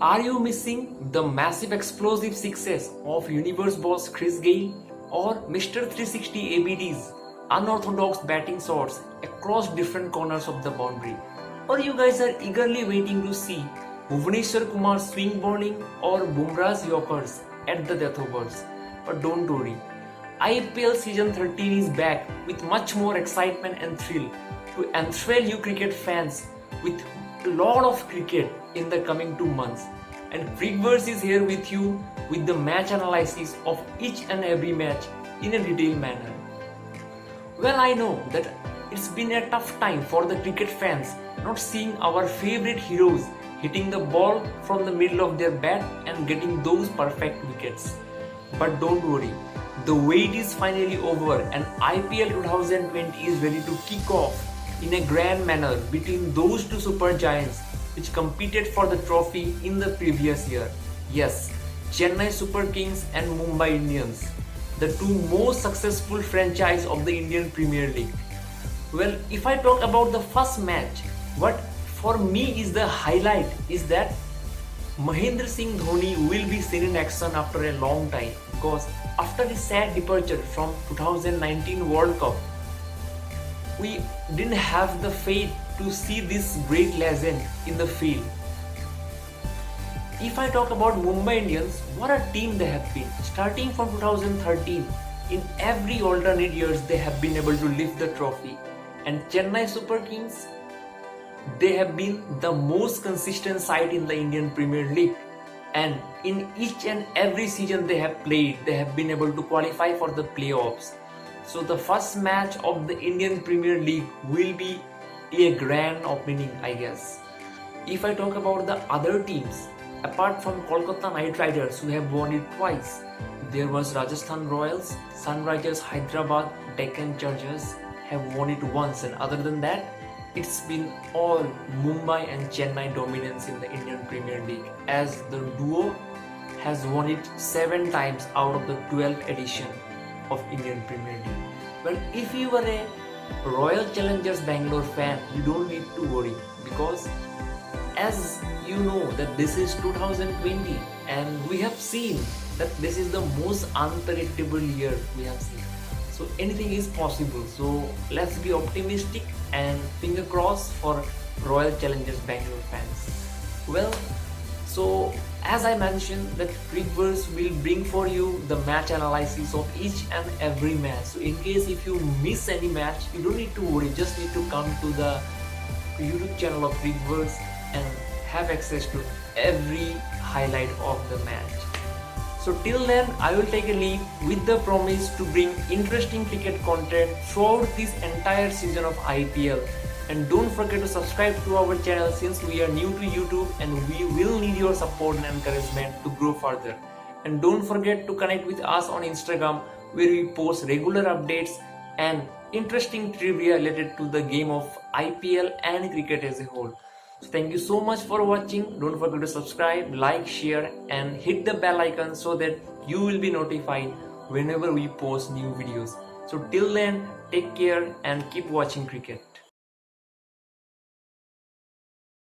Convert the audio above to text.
Are you missing the massive explosive sixes of universe boss Chris Gayle or Mr. 360 ABD's unorthodox batting shots across different corners of the boundary? Or you guys are eagerly waiting to see Bhuvneshwar Kumar's swing bowling or Bumrah's yorkers at the death overs? But don't worry, IPL season 13 is back with much more excitement and thrill to enthrall you cricket fans with a lot of cricket in the coming 2 months. And Crickverse is here with you with the match analysis of each and every match in a detailed manner. Well, I know that it's been a tough time for the cricket fans not seeing our favorite heroes hitting the ball from the middle of their bat and getting those perfect wickets. But don't worry, the wait is finally over and IPL 2020 is ready to kick off in a grand manner between those two super giants which competed for the trophy in the previous year. Yes, Chennai Super Kings and Mumbai Indians, the two most successful franchise of the Indian Premier League. Well, if I talk about the first match, what for me is the highlight is that Mahendra Singh Dhoni will be seen in action after a long time, because after his sad departure from 2019 World Cup, we didn't have the faith to see this great legend in the field. If I talk about Mumbai Indians, what a team they have been. Starting from 2013, in every alternate years they have been able to lift the trophy. And Chennai Super Kings, they have been the most consistent side in the Indian Premier League. And in each and every season they have played, they have been able to qualify for the playoffs. So the first match of the Indian Premier League will be a grand opening, I guess. If I talk about the other teams, apart from Kolkata Knight Riders who have won it twice, there was Rajasthan Royals, Sunrisers Hyderabad, Deccan Chargers have won it once, and other than that, it's been all Mumbai and Chennai dominance in the Indian Premier League, as the duo has won it 7 times out of the 12th edition of Indian Premier League. Well, if you are a Royal Challengers Bangalore fan, you don't need to worry, because as you know that this is 2020 and we have seen that this is the most unpredictable year we have seen. So anything is possible. So let's be optimistic and finger crossed for Royal Challengers Bangalore fans. Well, so as I mentioned, that Crickverse will bring for you the match analysis of each and every match. So in case if you miss any match, you don't need to worry, just need to come to the YouTube channel of Crickverse and have access to every highlight of the match. So till then, I will take a leave with the promise to bring interesting cricket content throughout this entire season of IPL. And don't forget to subscribe to our channel since we are new to YouTube and we will need your support and encouragement to grow further. And don't forget to connect with us on Instagram where we post regular updates and interesting trivia related to the game of IPL and cricket as a whole. So thank you so much for watching. Don't forget to subscribe, like, share and hit the bell icon so that you will be notified whenever we post new videos. So till then, take care and keep watching cricket.